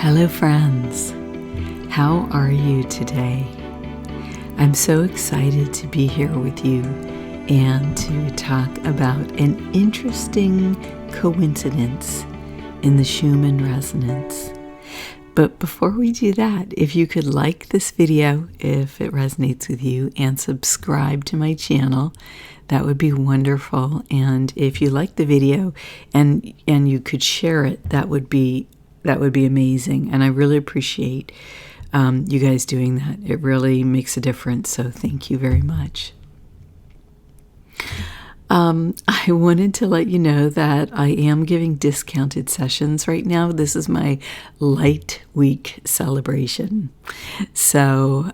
Hello friends, how are you today? I'm so excited to be here with you and to talk about an interesting coincidence in the Schumann resonance. But before we do that, if you could like this video, if it resonates with you, and subscribe to my channel, that would be wonderful. And if you like the video and you could share it, that would be amazing. And I really appreciate you guys doing that. It really makes a difference. So thank you very much. I wanted to let you know that I am giving discounted sessions right now. This is my Light Week celebration. So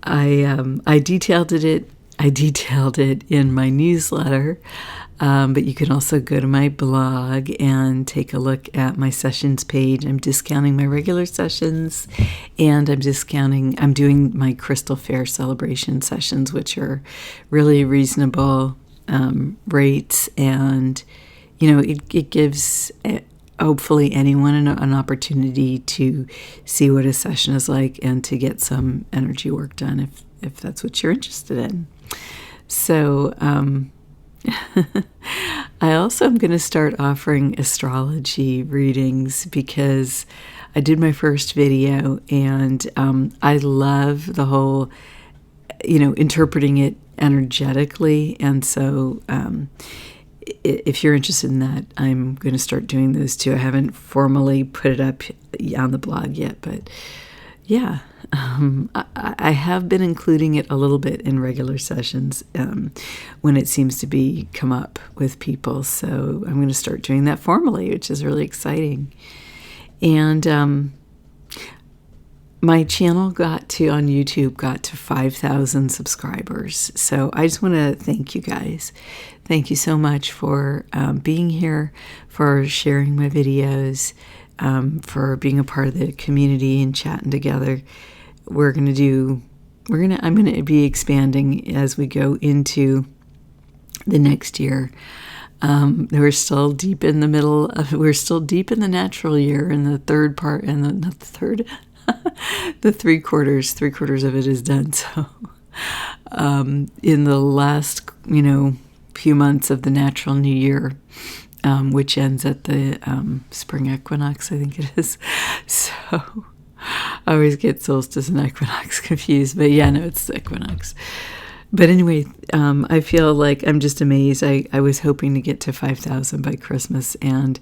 I detailed it in my newsletter, but you can also go to my blog and take a look at my sessions page. I'm discounting my regular sessions, and I'm doing my Crystal Fair celebration sessions, which are really reasonable rates, and it gives hopefully anyone an opportunity to see what a session is like and to get some energy work done if that's what you're interested in. So I also am going to start offering astrology readings because I did my first video, and I love the whole, interpreting it energetically. And so if you're interested in that, I'm going to start doing those too. I haven't formally put it up on the blog yet, but yeah. I have been including it a little bit in regular sessions when it seems to be come up with people. So I'm going to start doing that formally, which is really exciting. And my channel on YouTube got to 5,000 subscribers. So I just want to thank you guys. Thank you so much for being here, for sharing my videos, for being a part of the community and chatting together. I'm going to be expanding as we go into the next year. We're still deep in the natural year, in the third part, and not the third, the three quarters of it is done. So, in the last, few months of the natural new year, which ends at the spring equinox, I think it is. So I always get solstice and equinox confused, but yeah, no, it's the equinox. But anyway, I feel like I'm just amazed. I was hoping to get to 5,000 by Christmas, and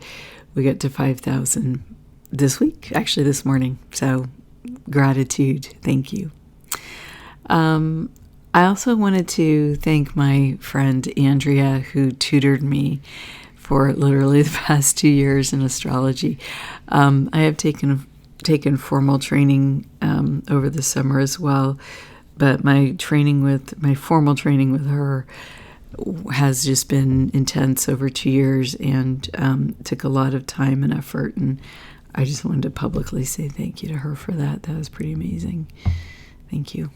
we got to 5,000 this week, actually this morning. So gratitude. Thank you. I also wanted to thank my friend Andrea, who tutored me for literally the past 2 years in astrology. I have taken formal training over the summer as well, but my formal training with her has just been intense over 2 years, and took a lot of time and effort, and I just wanted to publicly say thank you to her for that. That was pretty amazing. Thank you.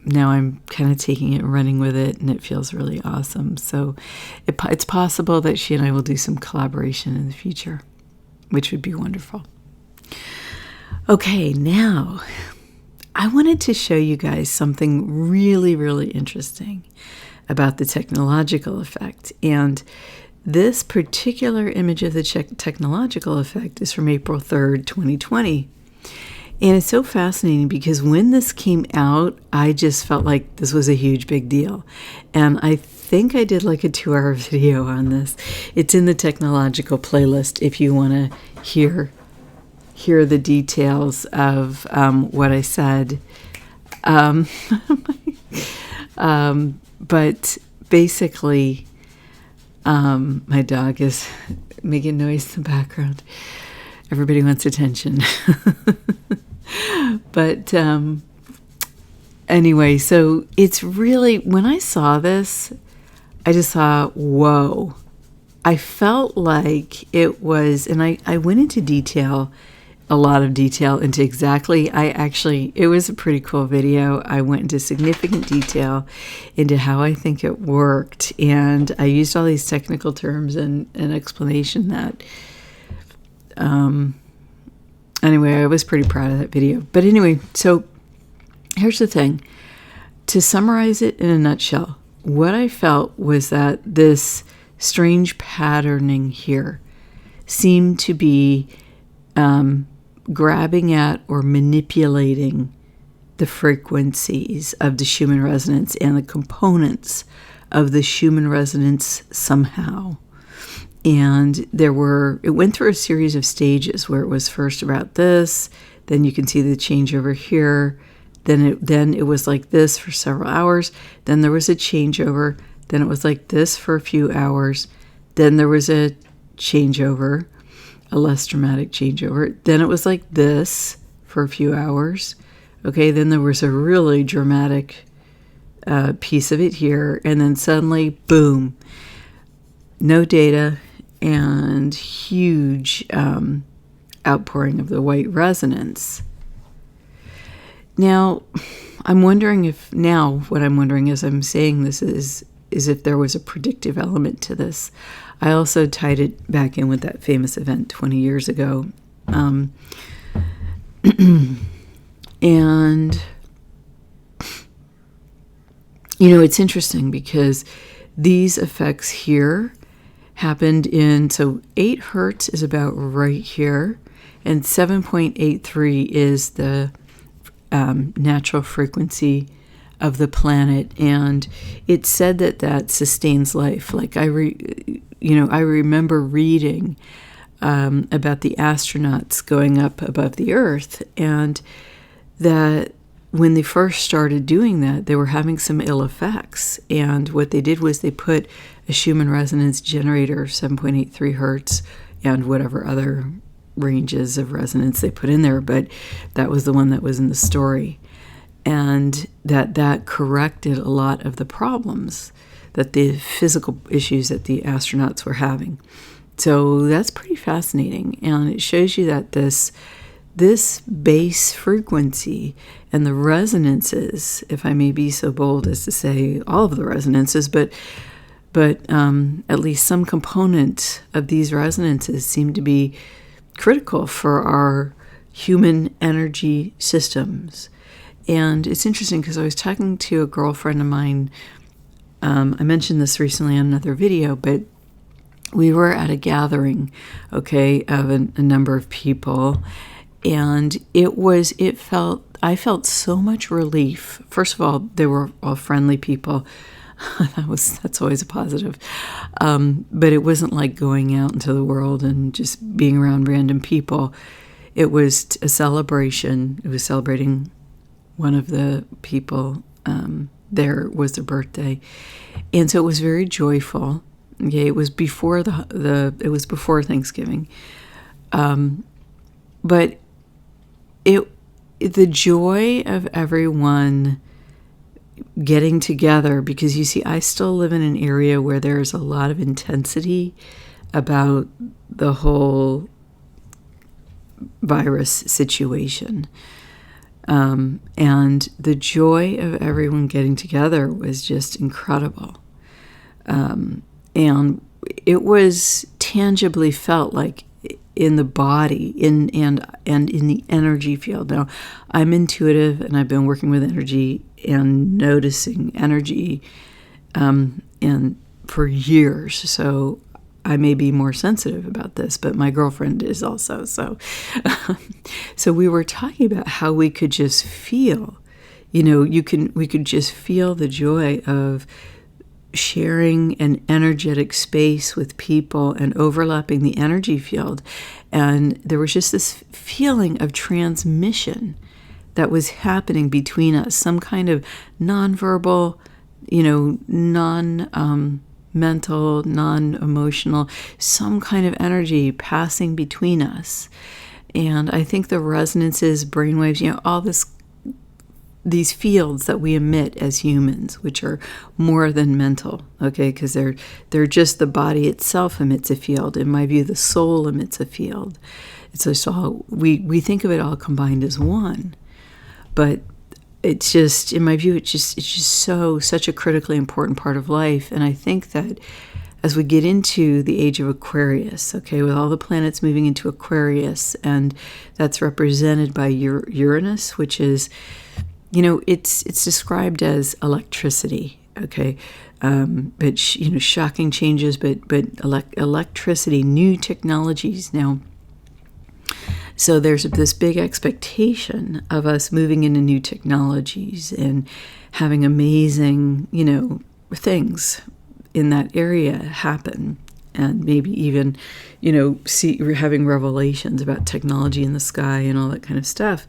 Now I'm kind of taking it and running with it, and it feels really awesome. So it's possible that she and I will do some collaboration in the future, which would be wonderful. Okay, now I wanted to show you guys something really, really interesting about the technological effect. And this particular image of the technological effect is from April 3rd, 2020. And it's so fascinating because when this came out, I just felt like this was a huge big deal. And I think I did like a 2-hour video on this. It's in the technological playlist if you want to hear the details of what I said. But basically, my dog is making noise in the background. Everybody wants attention. But anyway, so it's really, when I saw this, I just thought, whoa. I felt like it was, and I went into detail a lot of detail into exactly, it was a pretty cool video. I went into significant detail into how I think it worked, and I used all these technical terms and an explanation that, anyway, I was pretty proud of that video. But anyway, so here's the thing. To summarize it in a nutshell, what I felt was that this strange patterning here seemed to be grabbing at or manipulating the frequencies of the Schumann resonance and the components of the Schumann resonance somehow. And it went through a series of stages where it was first about this, then you can see the change over here, then it was like this for several hours, then there was a changeover, then it was like this for a few hours, then there was a changeover, a less dramatic changeover, then it was like this for a few hours, okay, then there was a really dramatic piece of it here, and then suddenly, boom, no data, and huge outpouring of the white resonance. Now, what I'm wondering as I'm saying this is if there was a predictive element to this. I also tied it back in with that famous event 20 years ago. And, it's interesting because these effects here happened so 8 hertz is about right here, and 7.83 is the natural frequency of the planet, and it said that sustains life. Like I remember reading about the astronauts going up above the Earth, and that when they first started doing that, they were having some ill effects. And what they did was they put a Schumann resonance generator, 7.83 hertz, and whatever other ranges of resonance they put in there, but that was the one that was in the story. And that corrected a lot of the problems, that the physical issues that the astronauts were having. So that's pretty fascinating. And it shows you that this base frequency and the resonances, if I may be so bold as to say all of the resonances, but at least some component of these resonances seem to be critical for our human energy systems. And it's interesting because I was talking to a girlfriend of mine. I mentioned this recently on another video, but we were at a gathering, okay, of a number of people, and I felt so much relief. First of all, they were all friendly people. That's always a positive. But it wasn't like going out into the world and just being around random people. It was a celebration. It was celebrating one of the people. There was their birthday, and so it was very joyful. Okay, it was before it was before Thanksgiving, but the joy of everyone getting together, because you see, I still live in an area where there's a lot of intensity about the whole virus situation. And the joy of everyone getting together was just incredible. And it was tangibly felt like in the body, and in the energy field. Now, I'm intuitive, and I've been working with energy and noticing energy and for years. So I may be more sensitive about this, but my girlfriend is also. So we were talking about how we could just feel, we could just feel the joy of sharing an energetic space with people and overlapping the energy field. And there was just this feeling of transmission that was happening between us, some kind of nonverbal, non-mental, non-emotional, some kind of energy passing between us. And I think the resonances, brainwaves, all these fields that we emit as humans, which are more than mental, okay, because they're just the body itself emits a field. In my view, the soul emits a field. It's just all, we think of it all combined as one. But it's just, in my view, it's just such a critically important part of life. And I think that as we get into the age of Aquarius, okay, with all the planets moving into Aquarius, and that's represented by Uranus, which is, it's described as electricity, okay, but shocking changes, but electricity, new technologies now. So there's this big expectation of us moving into new technologies and having amazing, things in that area happen. And maybe even, having revelations about technology in the sky and all that kind of stuff.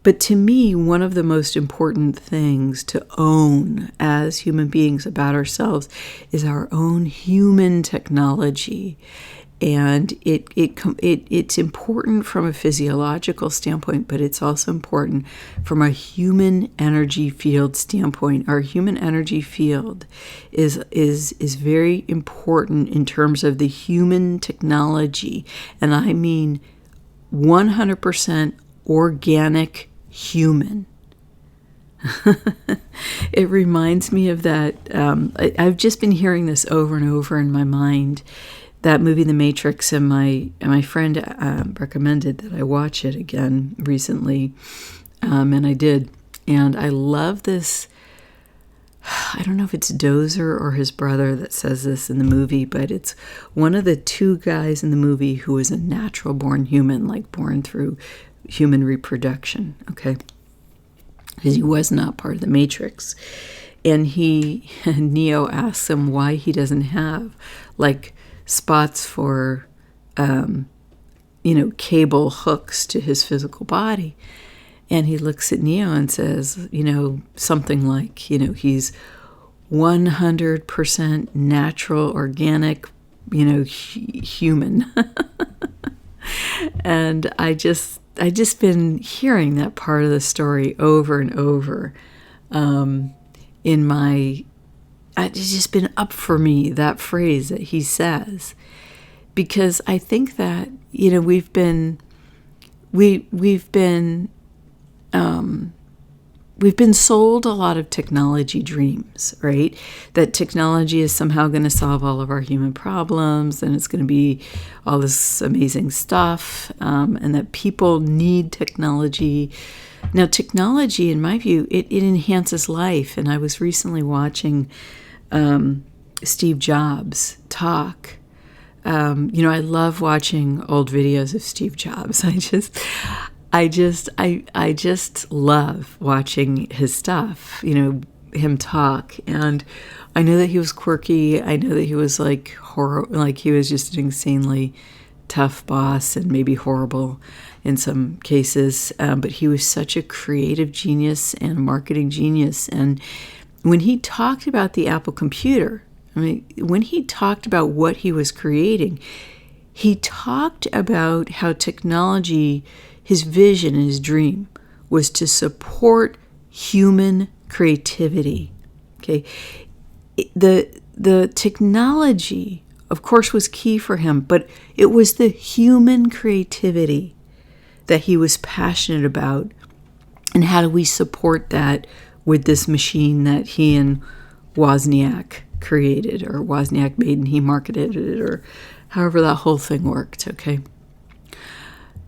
But to me, one of the most important things to own as human beings about ourselves is our own human technology. And it's important from a physiological standpoint, but it's also important from a human energy field standpoint. Our human energy field is very important in terms of the human technology, and I mean 100% organic human. It reminds me of that. I've just been hearing this over and over in my mind. That movie, The Matrix, and my friend recommended that I watch it again recently, and I did. And I love this. I don't know if it's Dozer or his brother that says this in the movie, but it's one of the two guys in the movie who is a natural-born human, like born through human reproduction, okay? Because he was not part of the Matrix. And Neo asks him why he doesn't have, like, spots for, cable hooks to his physical body. And he looks at Neo and says, something like, he's 100% natural, organic, human. And I just been hearing that part of the story over and over it's just been up for me, that phrase that he says, because I think that, we've been sold a lot of technology dreams, right? That technology is somehow going to solve all of our human problems, and it's going to be all this amazing stuff, and that people need technology. Now, technology, in my view, it enhances life. And I was recently watching Steve Jobs talk. I love watching old videos of Steve Jobs. I just love watching his stuff, him talk. And I know that he was quirky. I know that he was he was just an insanely tough boss and maybe horrible in some cases. But he was such a creative genius and marketing genius. And when he talked about the Apple computer, when he talked about what he was creating, he talked about how technology, his vision and his dream, was to support human creativity. Okay, the technology, of course, was key for him, but it was the human creativity that he was passionate about. And how do we support that with this machine that he and Wozniak created, or Wozniak made and he marketed it, or however that whole thing worked, okay?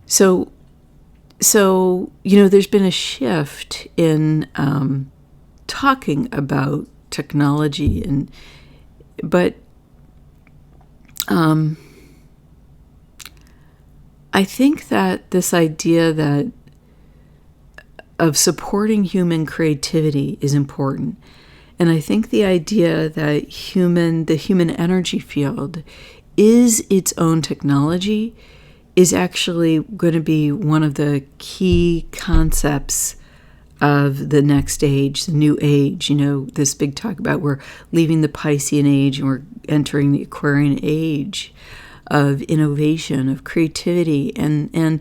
So there's been a shift in talking about technology, but I think that this idea of supporting human creativity is important. And I think the idea that the human energy field is its own technology is actually going to be one of the key concepts of the next age, the new age. This big talk about we're leaving the Piscean age and we're entering the Aquarian age of innovation, of creativity, and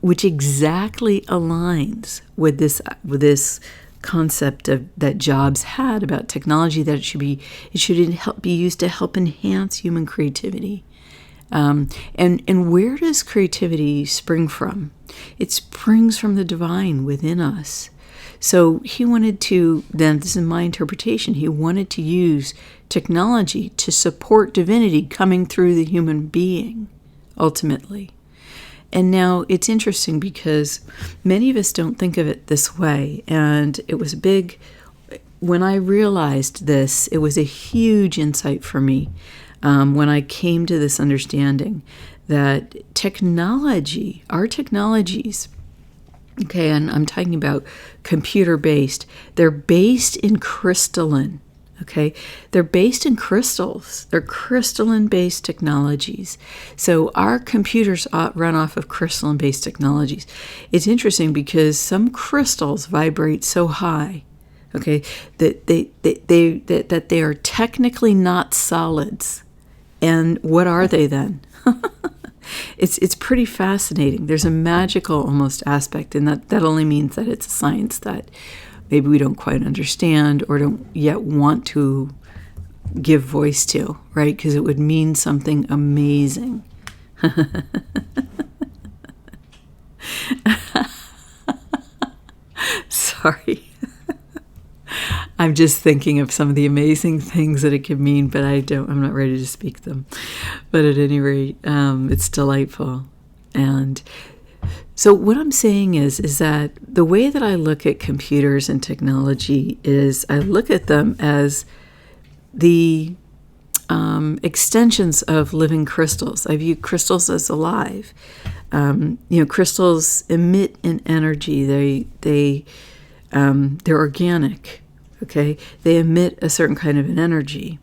which exactly aligns with this concept that Jobs had about technology, that it should be used to help enhance human creativity. And where does creativity spring from? It springs from the divine within us. So he wanted to, then this is my interpretation, he wanted to use technology to support divinity coming through the human being, ultimately. And now it's interesting because many of us don't think of it this way. And it was big, when I realized this, it was a huge insight for me when I came to this understanding that technology, our technologies, okay, and I'm talking about computer-based, they're based in crystalline, okay? They're based in crystals. They're crystalline-based technologies. So our computers run off of crystalline-based technologies. It's interesting because some crystals vibrate so high, okay, that they are technically not solids. And what are they then? It's pretty fascinating. There's a magical almost aspect, and that only means that it's a science that maybe we don't quite understand or don't yet want to give voice to, right? Because it would mean something amazing. Sorry. I'm just thinking of some of the amazing things that it could mean, but I'm not ready to speak them. But at any rate, it's delightful. And so what I'm saying is that the way that I look at computers and technology is I look at them as the extensions of living crystals. I view crystals as alive. Crystals emit an energy. They're organic. Okay, they emit a certain kind of an energy.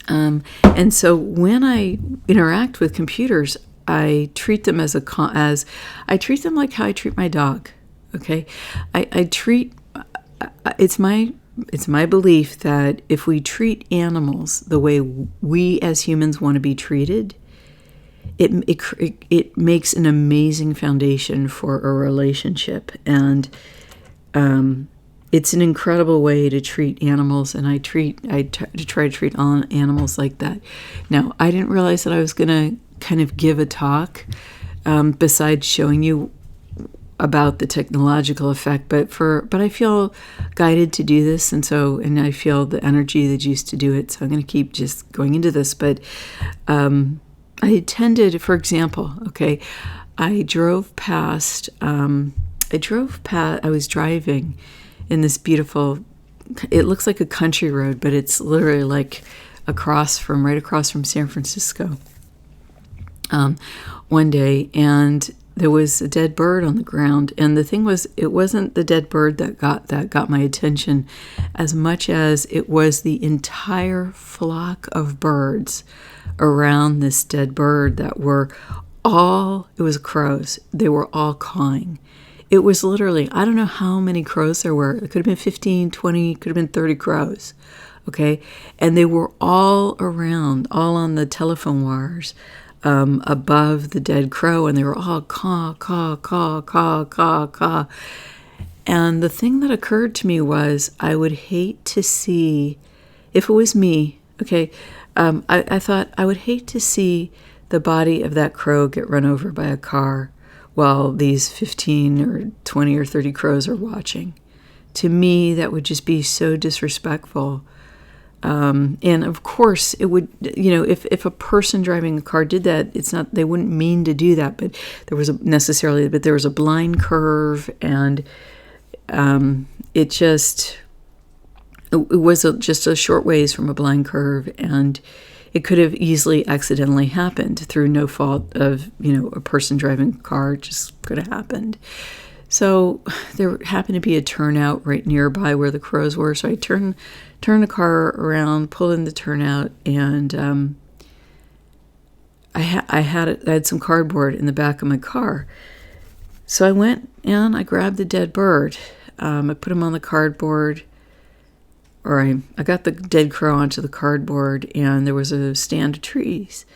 And so when I interact with computers, I treat them I treat them like how I treat my dog. Okay, it's my belief that if we treat animals the way we as humans want to be treated, it makes an amazing foundation for a relationship. And it's an incredible way to treat animals, and I try to treat all animals like that. Now, I didn't realize that I was going to kind of give a talk besides showing you about the technological effect, but I feel guided to do this, and I feel the energy, the juice to do it. So I'm going to keep just going into this. But I attended, for example, okay, I was driving in this beautiful, it looks like a country road, but it's literally like right across from San Francisco. One day, and there was a dead bird on the ground, and the thing was, it wasn't the dead bird that got my attention as much as it was the entire flock of birds around this dead bird that it was crows. They were all cawing. It was literally, I don't know how many crows there were. It could have been 15, 20, could have been 30 crows, okay? And they were all around, all on the telephone wires above the dead crow, and they were all caw, caw, caw, caw, caw, caw. And the thing that occurred to me was I would hate to see, if it was me, okay, I thought I would hate to see the body of that crow get run over by a car while these 15 or 20 or 30 crows are watching. To me, that would just be so disrespectful. And of course, it would, if a person driving a car did that, they wouldn't mean to do that, but there was a blind curve, and it was just a short ways from a blind curve, and it could have easily accidentally happened through no fault of, a person driving a car. It just could have happened. So there happened to be a turnout right nearby where the crows were. So I turned the car around, pulled in the turnout, and I had some cardboard in the back of my car. So I went and I grabbed the dead bird. I put him on the cardboard. I got the dead crow onto the cardboard, and there was a stand of trees.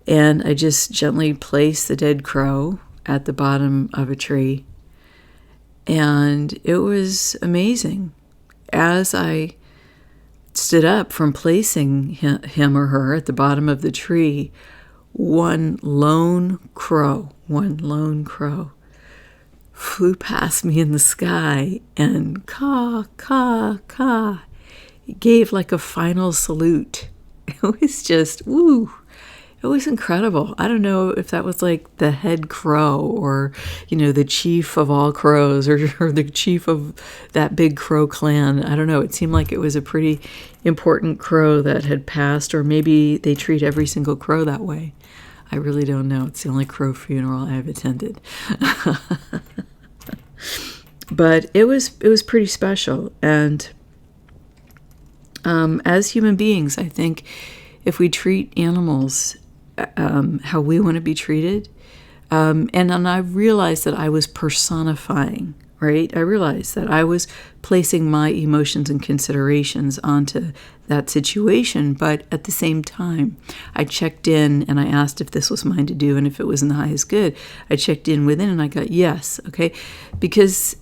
And I just gently placed the dead crow at the bottom of a tree. And it was amazing. As I stood up from placing him or her at the bottom of the tree, one lone crow flew past me in the sky and caw, caw, caw. It gave like a final salute. It was just, woo. It was incredible. I don't know if that was like the head crow or, the chief of all crows or the chief of that big crow clan. I don't know. It seemed like it was a pretty important crow that had passed, or maybe they treat every single crow that way. I really don't know. It's the only crow funeral I've attended. But it was pretty special. And as human beings, I think if we treat animals how we want to be treated, and I realized that I was personifying, right? I realized that I was placing my emotions and considerations onto that situation, but at the same time, I checked in and I asked if this was mine to do and if it was in the highest good. I checked in within and I got yes, okay? Because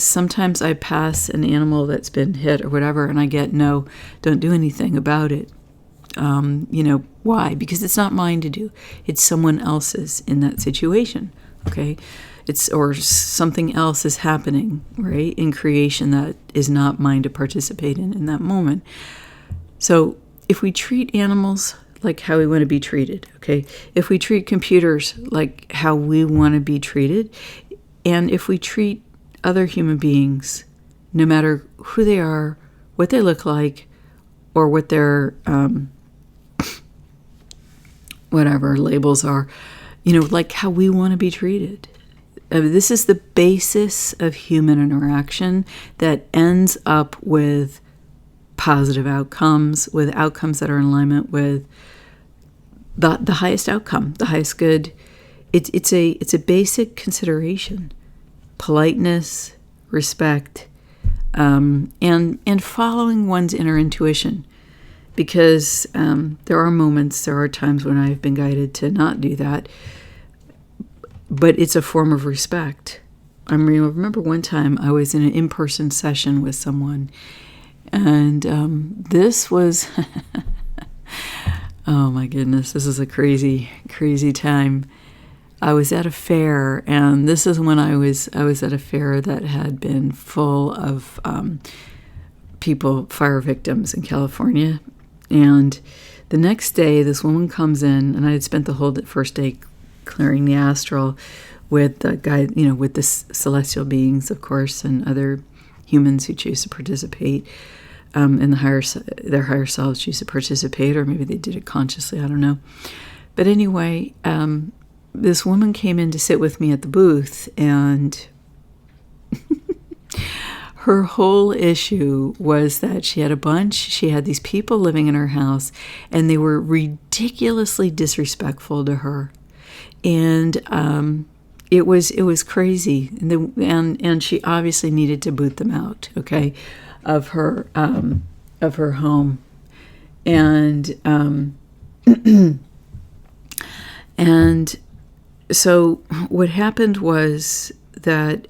sometimes I pass an animal that's been hit or whatever and I get no, don't do anything about it. Why? Because it's not mine to do. It's someone else's in that situation, okay? Or something else is happening, right, in creation that is not mine to participate in that moment. So if we treat animals like how we want to be treated, okay? If we treat computers like how we want to be treated, and if we treat other human beings, no matter who they are, what they look like, or what their whatever labels are, like how we want to be treated. This is the basis of human interaction that ends up with positive outcomes, with outcomes that are in alignment with the highest outcome, the highest good. It's a basic consideration: politeness, respect, and following one's inner intuition. Because there are times when I've been guided to not do that, but it's a form of respect. I remember one time I was in an in-person session with someone, and this was, oh my goodness, this is a crazy, crazy time. I was at a fair, and this is when I was at a fair that had been full of fire victims in California. And the next day, this woman comes in, and I had spent the whole first day clearing the astral with the guy, with the celestial beings, of course, and other humans who choose to participate, and their higher selves choose to participate, or maybe they did it consciously, I don't know. But anyway, this woman came in to sit with me at the booth, and her whole issue was that she had these people living in her house, and they were ridiculously disrespectful to her. And it was crazy. And she obviously needed to boot them out, okay, of her home. And and so what happened was that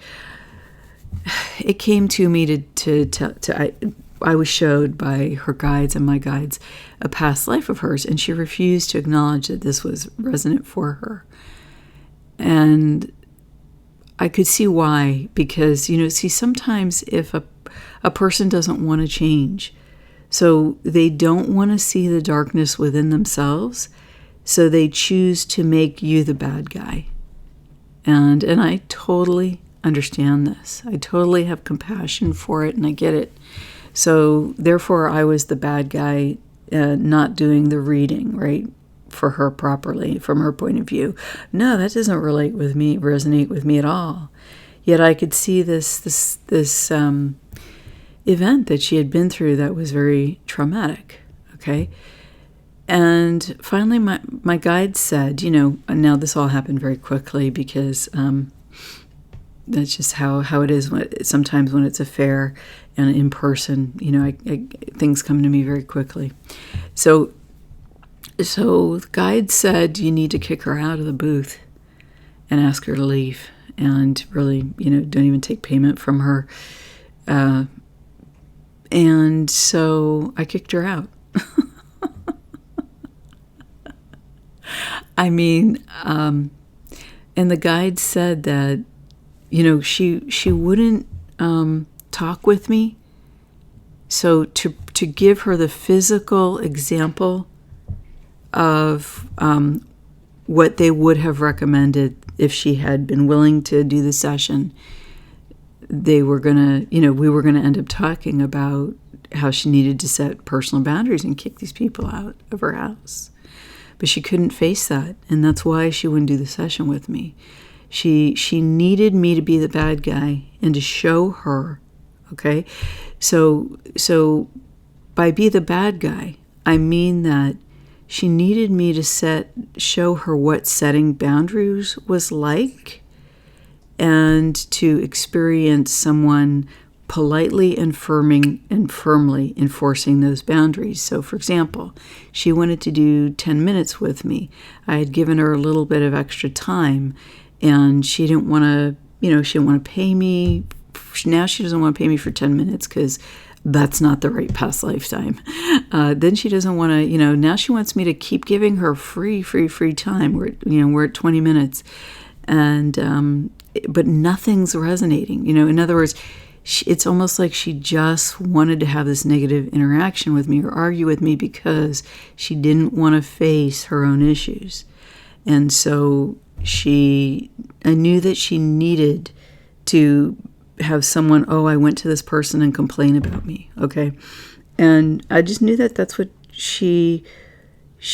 it came to me I was showed by her guides and my guides a past life of hers, and she refused to acknowledge that this was resonant for her. And I could see why, because, sometimes if a person doesn't want to change, so they don't want to see the darkness within themselves, so they choose to make you the bad guy. And I totally understand this. I totally have compassion for it, and I get it. So therefore, I was the bad guy, not doing the reading, right, for her properly, from her point of view. No, that doesn't resonate with me at all. Yet I could see this event that she had been through that was very traumatic, okay? And finally, my guide said, now this all happened very quickly, because that's just how it is sometimes when it's a fair and in person, things come to me very quickly. So the guide said, you need to kick her out of the booth and ask her to leave, and really, don't even take payment from her. And so I kicked her out. I mean, and the guide said that, she wouldn't talk with me. So to give her the physical example of what they would have recommended if she had been willing to do the session, we were going to end up talking about how she needed to set personal boundaries and kick these people out of her house. But she couldn't face that, and that's why she wouldn't do the session with me. She needed me to be the bad guy and to show her, okay? So by be the bad guy, I mean that she needed me to show her what setting boundaries was like, and to experience someone politely and firmly enforcing those boundaries. So, for example, she wanted to do 10 minutes with me. I had given her a little bit of extra time, and she didn't want to, she didn't want to pay me. Now she doesn't want to pay me for 10 minutes because that's not the right past lifetime. Then she doesn't want to, now she wants me to keep giving her free time. We're at 20 minutes, and but nothing's resonating. In other words, it's almost like she just wanted to have this negative interaction with me or argue with me because she didn't want to face her own issues. And so I knew that she needed to have someone, I went to this person and complain about me, okay? And I just knew that that's what she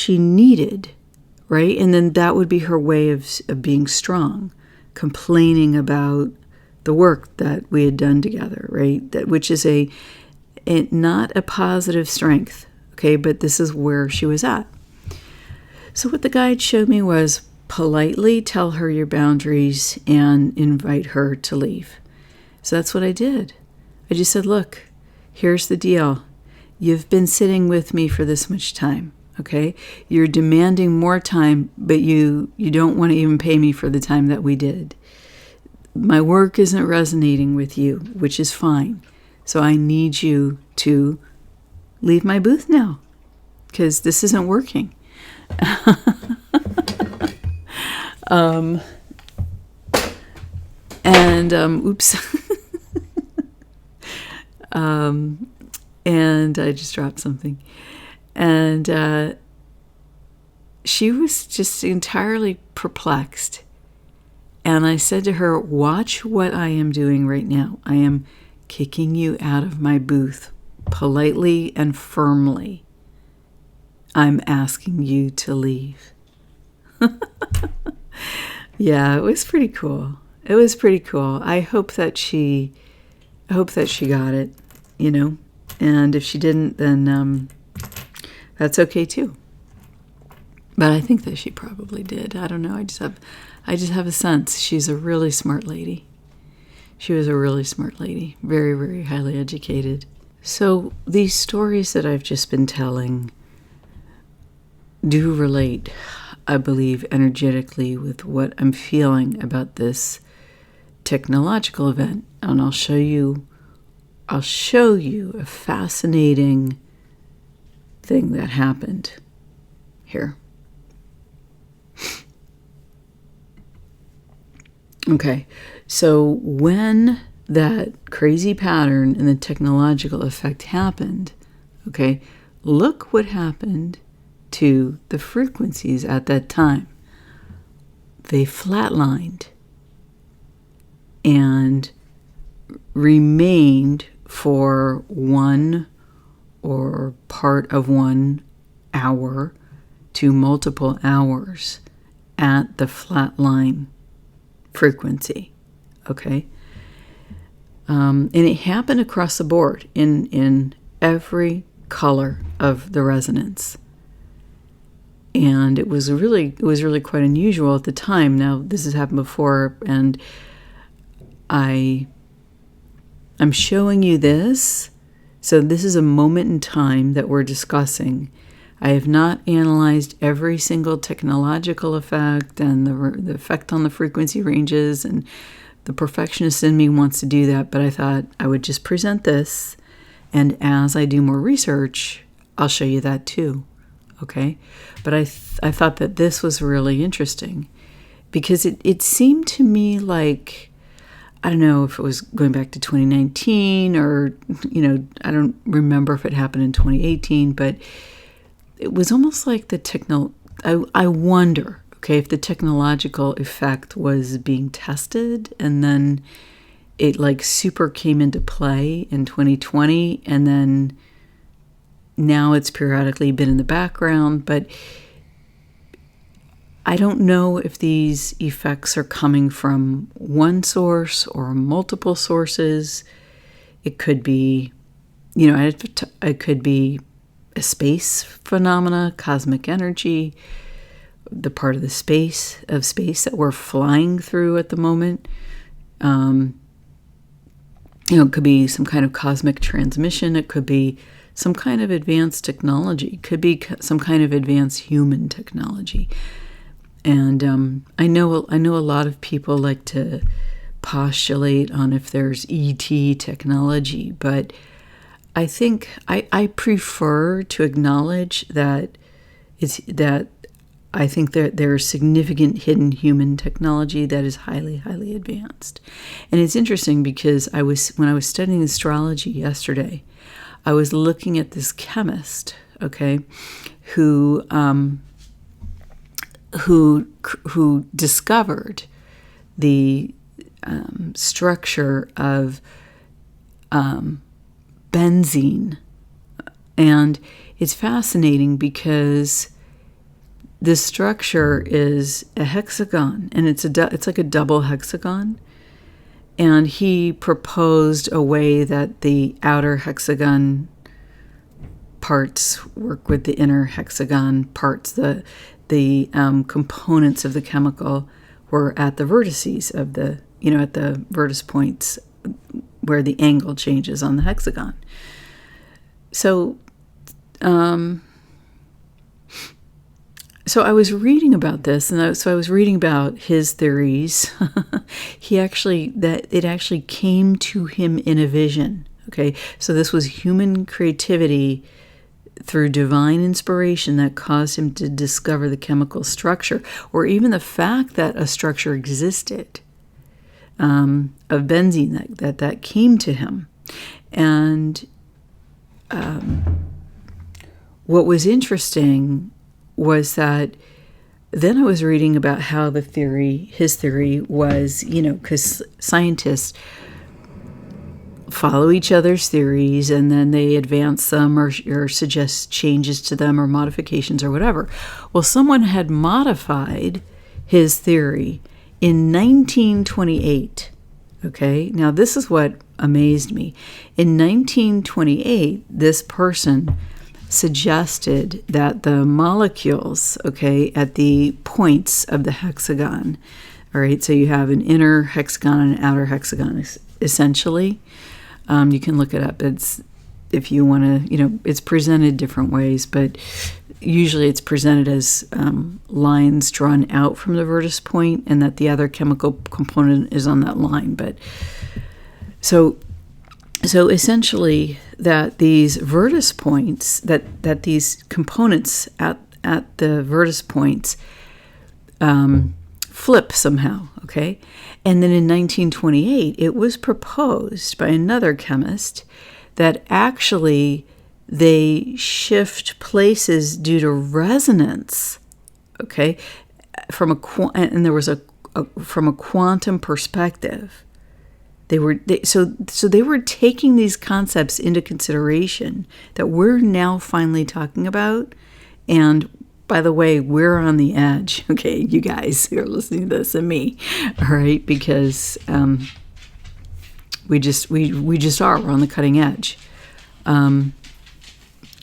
needed, right? And then that would be her way of being strong, complaining about the work that we had done together, right? Which is not a positive strength, okay? But this is where she was at. So what the guide showed me was politely tell her your boundaries and invite her to leave. So that's what I did. I just said, look, here's the deal. You've been sitting with me for this much time, okay? You're demanding more time, but you don't want to even pay me for the time that we did. My work isn't resonating with you, which is fine. So I need you to leave my booth now because this isn't working. Oops. And I just dropped something. And she was just entirely perplexed. And I said to her, watch what I am doing right now. I am kicking you out of my booth politely and firmly. I'm asking you to leave. Yeah, it was pretty cool. It was pretty cool. I hope that she got it, And if she didn't, then that's okay too. But I think that she probably did. I don't know. I just have a sense she's a really smart lady. She was a really smart lady, very, very highly educated. So these stories that I've just been telling do relate, I believe, energetically with what I'm feeling about this technological event. And I'll show you a fascinating thing that happened here. Okay, so when that crazy pattern in the technological effect happened, okay, look what happened to the frequencies at that time. They flatlined and remained for 1 or part of 1 hour to multiple hours at the flat line frequency, okay? And it happened across the board in every color of the resonance. And it was really quite unusual at the time. Now, this has happened before, and I'm showing you this. So this is a moment in time that we're discussing. I have not analyzed every single technological effect and the effect on the frequency ranges, and the perfectionist in me wants to do that, but I thought I would just present this, and as I do more research, I'll show you that too, okay? But I thought that this was really interesting because it seemed to me like, I don't know if it was going back to 2019 or, I don't remember if it happened in 2018, but it was almost like I wonder, okay, if the technological effect was being tested and then it like super came into play in 2020 and then now it's periodically been in the background, but I don't know if these effects are coming from one source or multiple sources. It could be, it could be a space phenomena, cosmic energy, the part of the space that we're flying through at the moment. It could be some kind of cosmic transmission. It could be some kind of advanced technology. It could be some kind of advanced human technology. And I know a lot of people like to postulate on if there's ET technology, but I think I prefer to acknowledge that I think that there's significant hidden human technology that is highly, highly advanced. And it's interesting because when I was studying astrology yesterday, I was looking at this chemist, okay, who discovered the structure of benzene. And it's fascinating because the structure is a hexagon, and it's like a double hexagon. And he proposed a way that the outer hexagon parts work with the inner hexagon parts. The components of the chemical were at the vertices of the, at the vertex points where the angle changes on the hexagon. So I was reading about this, and I was reading about his theories. It actually came to him in a vision. Okay, so this was human creativity through divine inspiration that caused him to discover the chemical structure, or even the fact that a structure existed of benzene that came to him. And what was interesting was that then I was reading about how his theory was, because scientists follow each other's theories and then they advance them or suggest changes to them or modifications or whatever. Well, someone had modified his theory in 1928. Okay, now this is what amazed me. In 1928, this person suggested that the molecules, okay, at the points of the hexagon, all right, so you have an inner hexagon and an outer hexagon, essentially. You can look it up. It's, if you want to, it's presented different ways, but usually it's presented as lines drawn out from the vertex point, and that the other chemical component is on that line. But so essentially, that these vertex points, that these components at the vertex points flip somehow, okay? And then in 1928, it was proposed by another chemist that actually they shift places due to resonance, okay? From a quantum perspective. They were taking these concepts into consideration that we're now finally talking about. And by the way, we're on the edge, okay, you guys who are listening to this and me, all right, because we just are. We're on the cutting edge. And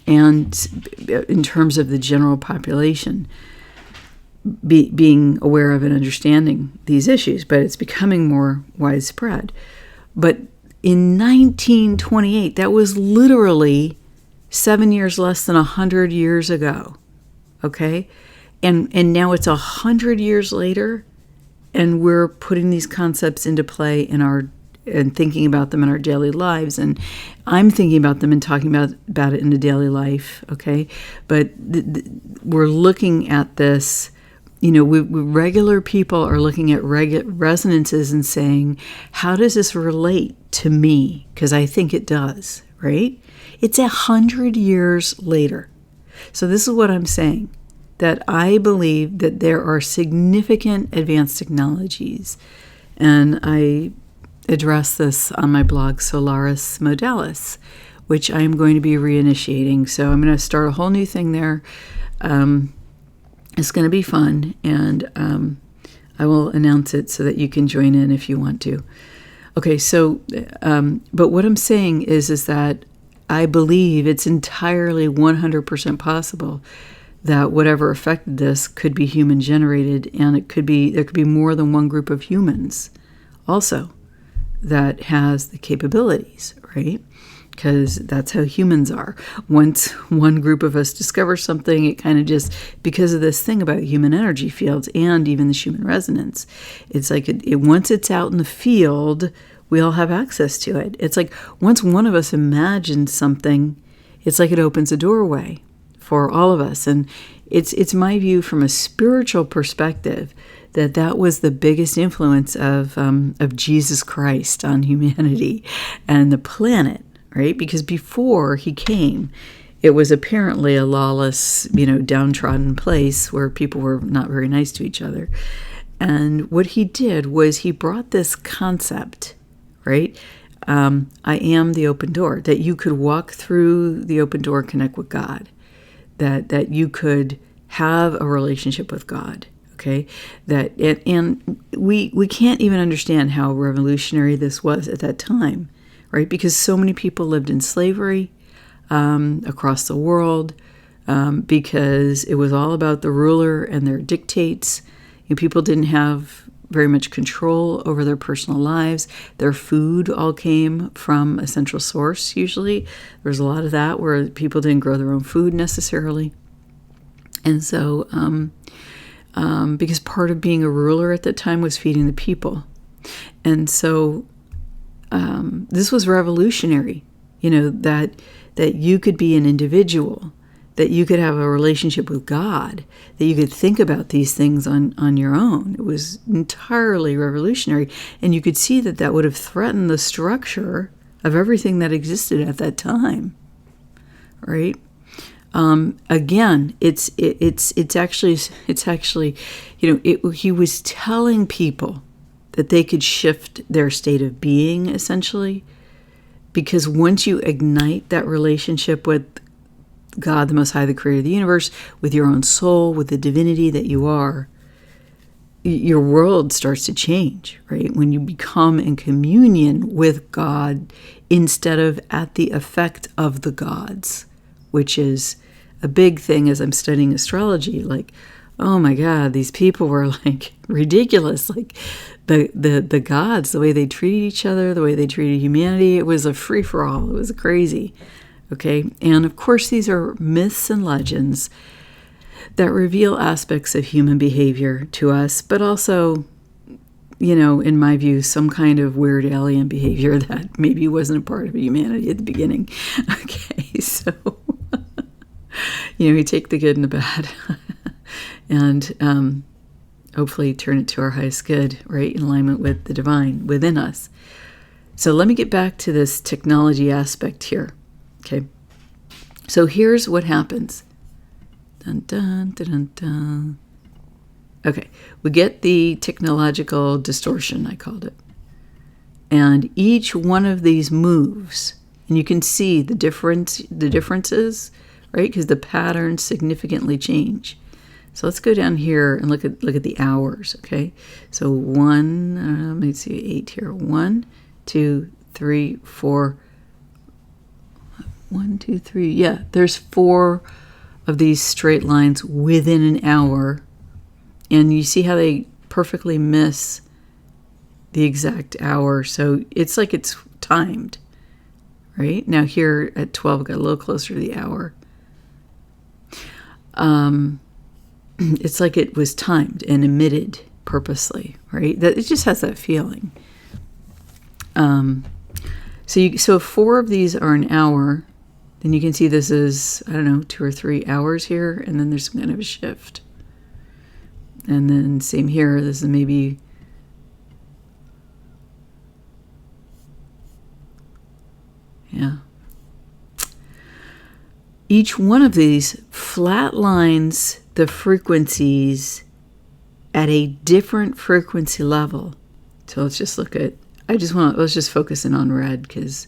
in terms of the general population being aware of and understanding these issues, but it's becoming more widespread. But in 1928, that was literally 7 years less than 100 years ago, okay? And now it's 100 years later, and we're putting these concepts into play in our and thinking about them in our daily lives. And I'm thinking about them and talking about it in the daily life, okay? But we're looking at this, regular people are looking at resonances and saying, how does this relate to me? Because I think it does, right? It's 100 years later. So this is what I'm saying, that I believe that there are significant advanced technologies. And I address this on my blog, Solaris Modalis, which I am going to be reinitiating. So I'm going to start a whole new thing there. It's going to be fun, and I will announce it so that you can join in if you want to. Okay, so, but what I'm saying is that I believe it's entirely 100% possible that whatever affected this could be human generated, and there could be more than one group of humans also that has the capabilities, right? Because that's how humans are. Once one group of us discovers something, it kind of just, because of this thing about human energy fields and even the Schumann resonance, it's like once it's out in the field, we all have access to it. It's like once one of us imagines something, it's like it opens a doorway for all of us. And it's my view from a spiritual perspective that was the biggest influence of Jesus Christ on humanity and the planet, right? Because before he came, it was apparently a lawless, downtrodden place where people were not very nice to each other. And what he did was he brought this concept, right? I am the open door, that you could walk through the open door, connect with God, that you could have a relationship with God. Okay, and we can't even understand how revolutionary this was at that time, right? Because so many people lived in slavery across the world, because it was all about the ruler and their dictates. People didn't have very much control over their personal lives. Their food all came from a central source. Usually, there was a lot of that where people didn't grow their own food necessarily, and so. Because part of being a ruler at that time was feeding the people. And so this was revolutionary, that you could be an individual, that you could have a relationship with God, that you could think about these things on your own. It was entirely revolutionary. And you could see that would have threatened the structure of everything that existed at that time, right? Again, it's actually, he was telling people that they could shift their state of being, essentially, because once you ignite that relationship with God, the Most High, the Creator of the universe, with your own soul, with the divinity that you are, your world starts to change, right? When you become in communion with God instead of at the effect of the gods, which is a big thing as I'm studying astrology. Like, oh my God, these people were like ridiculous. Like the gods, the way they treated each other, the way they treated humanity, it was a free-for-all. It was crazy. Okay, and of course these are myths and legends that reveal aspects of human behavior to us, but also, in my view, some kind of weird alien behavior that maybe wasn't a part of humanity at the beginning. Okay, so, we take the good and the bad and hopefully turn it to our highest good, right, in alignment with the divine within us. So let me get back to this technology aspect here. Okay, so here's what happens. Dun, dun, dun, dun, dun. Okay, we get the technological distortion, I called it. And each one of these moves, and you can see the differences, right? Because the patterns significantly change. So let's go down here and look at the hours, okay? So let me see, 8 here. 1, 2, 3, 4. 1, 2, 3. Yeah, there's 4 of these straight lines within an hour. And you see how they perfectly miss the exact hour. So it's like it's timed, right? Now here at 12, got a little closer to the hour. It's like it was timed and emitted purposely, right? That it just has that feeling. So if 4 of these are an hour, then you can see this is, I don't know, 2 or 3 hours here, and then there's some kind of a shift. And then same here, this is maybe, yeah. Each one of these flatlines the frequencies at a different frequency level. So let's just look at, let's just focus in on red, because,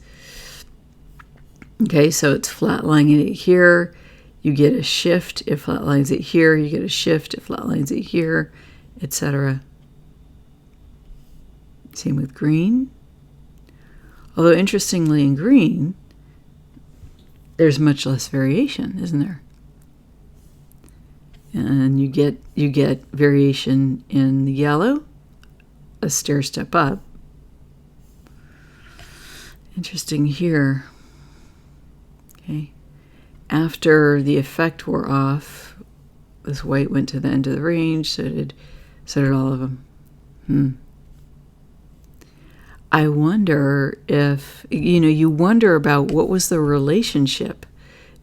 okay, so it's flatlining it here, you get a shift. It flatlines it here, you get a shift. It flatlines it here, etc. Same with green. Although interestingly in green, there's much less variation, isn't there? And you get variation in the yellow, a stair step up. Interesting here. Okay. After the effect wore off, this white went to the end of the range, so did all of them. I wonder if, you wonder about what was the relationship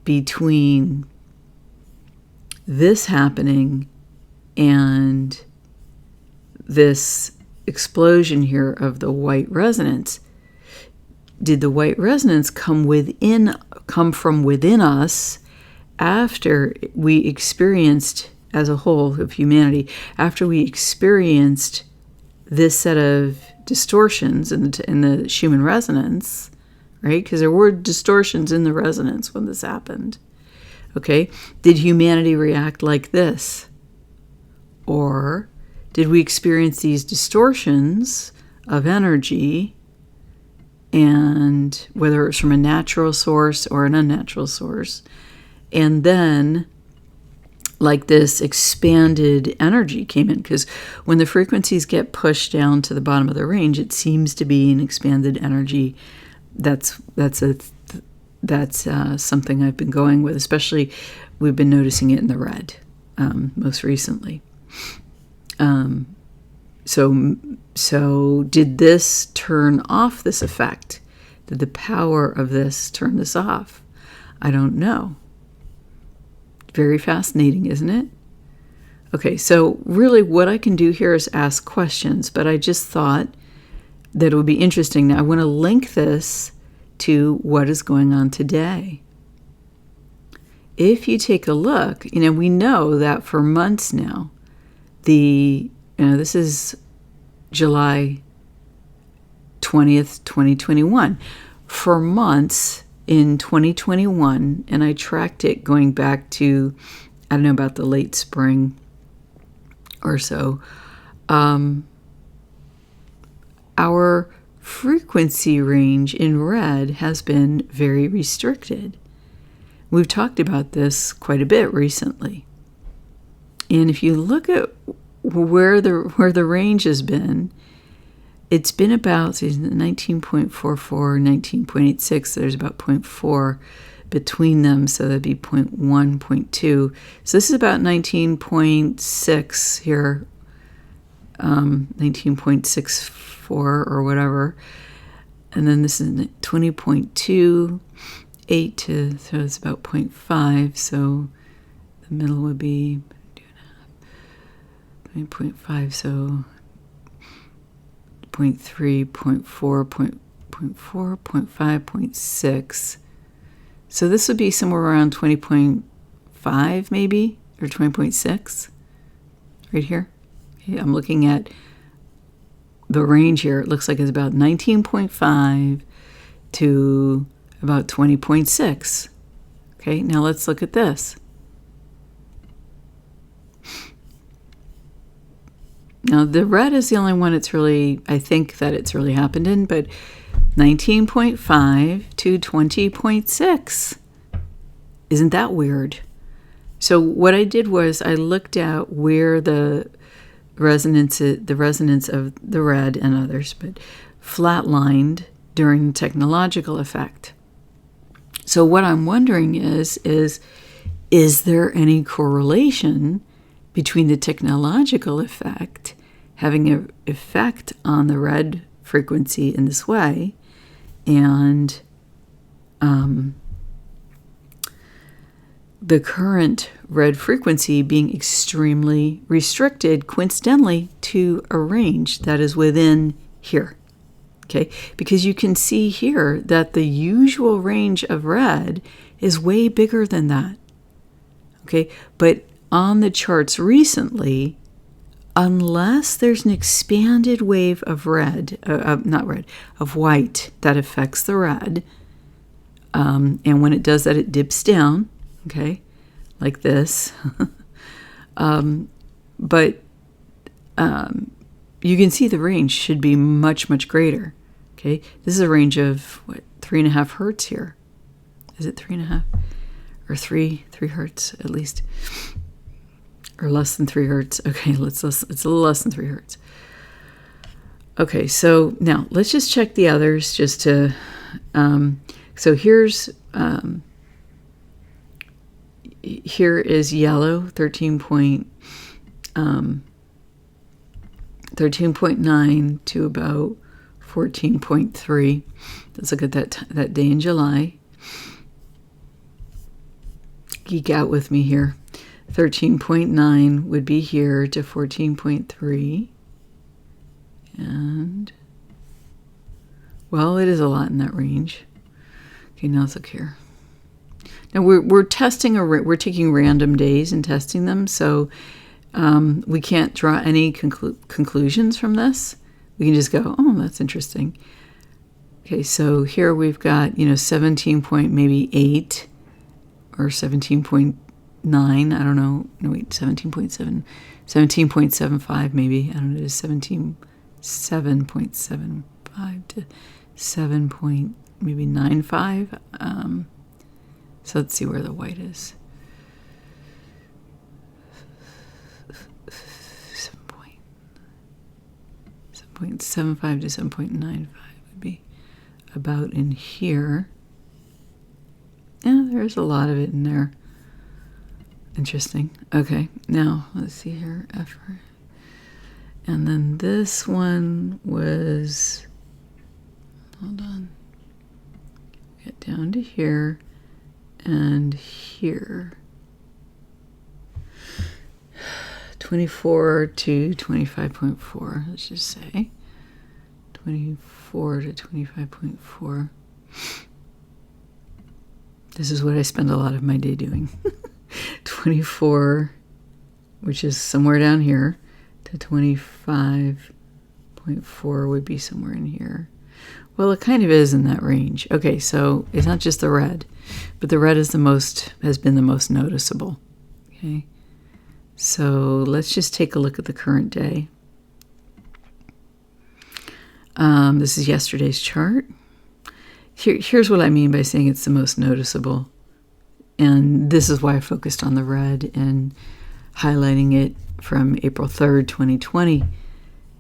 between this happening and this explosion here of the white resonance. Did the white resonance come from within us after we experienced, as a whole of humanity, after we experienced this set of distortions in the Schumann resonance, right? Because there were distortions in the resonance when this happened. Okay, did humanity react like this? Or did we experience these distortions of energy, and whether it was from a natural source or an unnatural source, and then like this expanded energy came in? Because when the frequencies get pushed down to the bottom of the range, it seems to be an expanded energy. That's something I've been going with, especially we've been noticing it in the red most recently. So did this turn off this effect? Did the power of this turn this off? I don't know. Very fascinating, isn't it? Okay, so really what I can do here is ask questions, but I just thought that it would be interesting. Now I want to link this to what is going on today. If you take a look, we know that for months now, this is July 20th, 2021. For months in 2021, and I tracked it going back to, I don't know, about the late spring or so, our frequency range in red has been very restricted. We've talked about this quite a bit recently. And if you look at where the range has been, it's been about 19.44, 19.86. There's about 0.4 between them, so that'd be 0.1, 0.2. So this is about 19.6 here, 19.64 or whatever. And then this is 20.2, 8 so it's about 0.5. So the middle would be 2.5, so 0.3, 0.4, 0.4, 0.5, 0.6. So this would be somewhere around 20.5 maybe, or 20.6, right here. Okay, I'm looking at the range here. It looks like it's about 19.5 to about 20.6. Okay, now let's look at this. Now, the red is the only one I think that it's really happened in, but 19.5 to 20.6. Isn't that weird? So what I did was I looked at where the resonance of the red and others, but flatlined during the technological effect. So what I'm wondering is there any correlation between the technological effect having an effect on the red frequency in this way, and the current red frequency being extremely restricted, coincidentally, to a range that is within here. Okay, because you can see here that the usual range of red is way bigger than that. Okay, but on the charts recently, unless there's an expanded wave of red, of white that affects the red, and when it does that, it dips down, okay, like this. But you can see the range should be much, much greater. Okay, this is a range of, 3.5 hertz here. Is it 3.5? Or 3 hertz at least? Or less than 3 hertz? Okay, it's a little less than 3 hertz. Okay, so now let's just check the others just to, so here's, here is yellow, 13.9 to about 14.3. Let's look at that day in July. Geek out with me here. 13.9 would be here to 14.3. And, well, it is a lot in that range. Okay, now let's look here. Now we're testing, we're taking random days and testing them, so we can't draw any conclusions from this. We can just go, oh, that's interesting. Okay, so here we've got, 17.8 or 17.9, I don't know. No, wait, 17.7, 17.75 maybe. I don't know, it is 7.75 to 7. Maybe 9.5. So let's see where the white is. 7.75 to 7.95 would be about in here. Yeah, there's a lot of it in there. Interesting. Okay, now let's see here. And then this one was, hold on. Get down to here and here. 24 to 25.4, let's just say. 24 to 25.4. This is what I spend a lot of my day doing. 24, which is somewhere down here, to 25.4 would be somewhere in here. Well, it kind of is in that range. Okay, so it's not just the red, but the red is has been the most noticeable. Okay, so let's just take a look at the current day. This is yesterday's chart. Here's what I mean by saying it's the most noticeable. And this is why I focused on the red and highlighting it from April 3rd, 2020.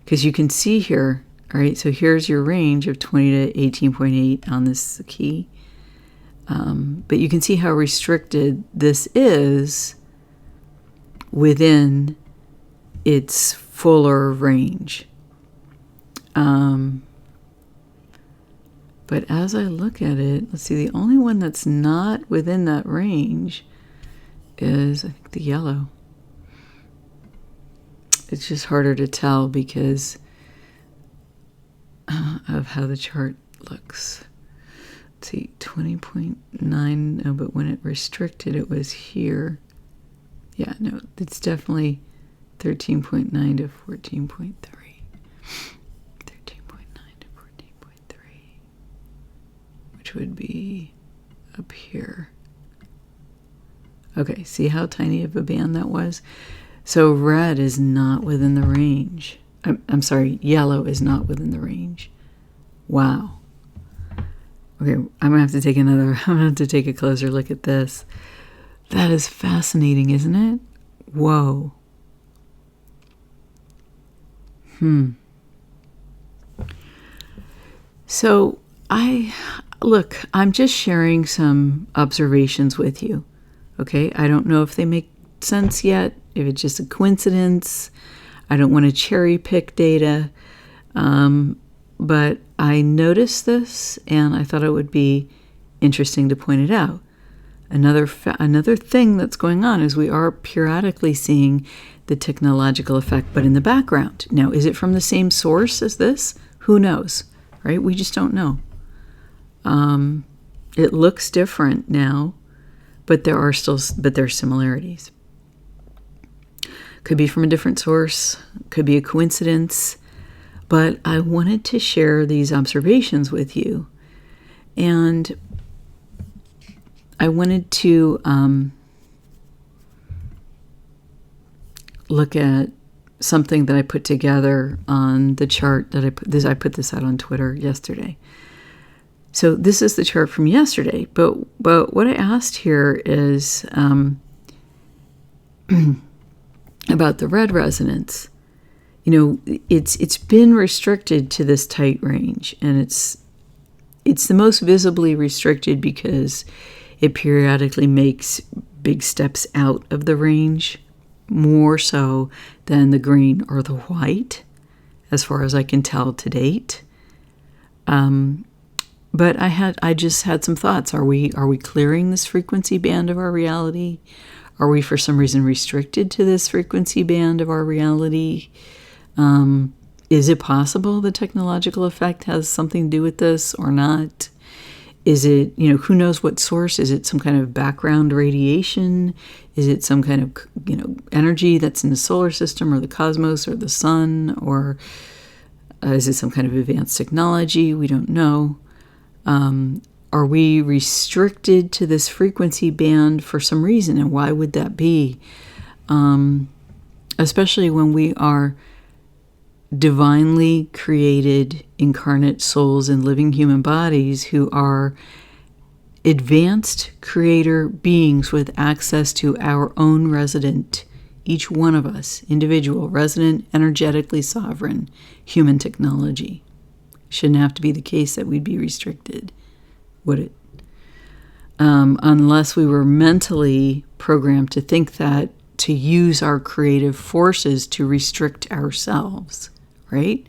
Because you can see here, all right, so here's your range of 20 to 18.8 on this key. But you can see how restricted this is within its fuller range. But as I look at it, let's see, the only one that's not within that range is, I think, the yellow. It's just harder to tell because of how the chart looks. Let's see, 20.9, no, but when it restricted, it was here. Yeah, no, it's definitely 13.9 to 14.3. 13.9 to 14.3, which would be up here. Okay, see how tiny of a band that was? So red is not within the range. I'm sorry, yellow is not within the range. Wow. Okay, I'm gonna have to take a closer look at this. That is fascinating, isn't it? Whoa. So I'm just sharing some observations with you. Okay, I don't know if they make sense yet, if it's just a coincidence. I don't want to cherry pick data. but I noticed this, and I thought it would be interesting to point it out. Another thing that's going on is we are periodically seeing the technological effect, but in the background. Now, is it from the same source as this? Who knows, right? We just don't know. It looks different now, but there are similarities. Could be from a different source, could be a coincidence, but I wanted to share these observations with you. And I wanted to look at something that I put together on the chart that I put this out on Twitter yesterday. So this is the chart from yesterday, but what I asked here is about the red resonance. It's been restricted to this tight range, and it's the most visibly restricted because it periodically makes big steps out of the range, more so than the green or the white, as far as I can tell to date. But I just had some thoughts. Are we clearing this frequency band of our reality? Are we for some reason restricted to this frequency band of our reality? Is it possible the technological effect has something to do with this or not? Is it, who knows what source? Is it some kind of background radiation? Is it some kind of, energy that's in the solar system or the cosmos or the sun? Or is it some kind of advanced technology? We don't know. Are we restricted to this frequency band for some reason? And why would that be? Especially when we are divinely created incarnate souls in living human bodies who are advanced creator beings with access to our own resident, each one of us, individual, resident, energetically sovereign human technology. Shouldn't have to be the case that we'd be restricted, would it? Unless we were mentally programmed to think that, to use our creative forces to restrict ourselves, right?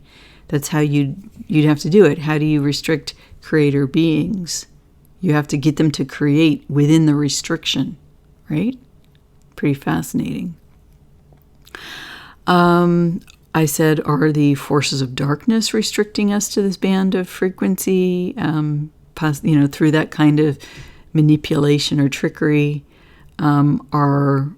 That's how you'd have to do it. How do you restrict creator beings? You have to get them to create within the restriction, right? Pretty fascinating. I said, are the forces of darkness restricting us to this band of frequency, through that kind of manipulation or trickery? Are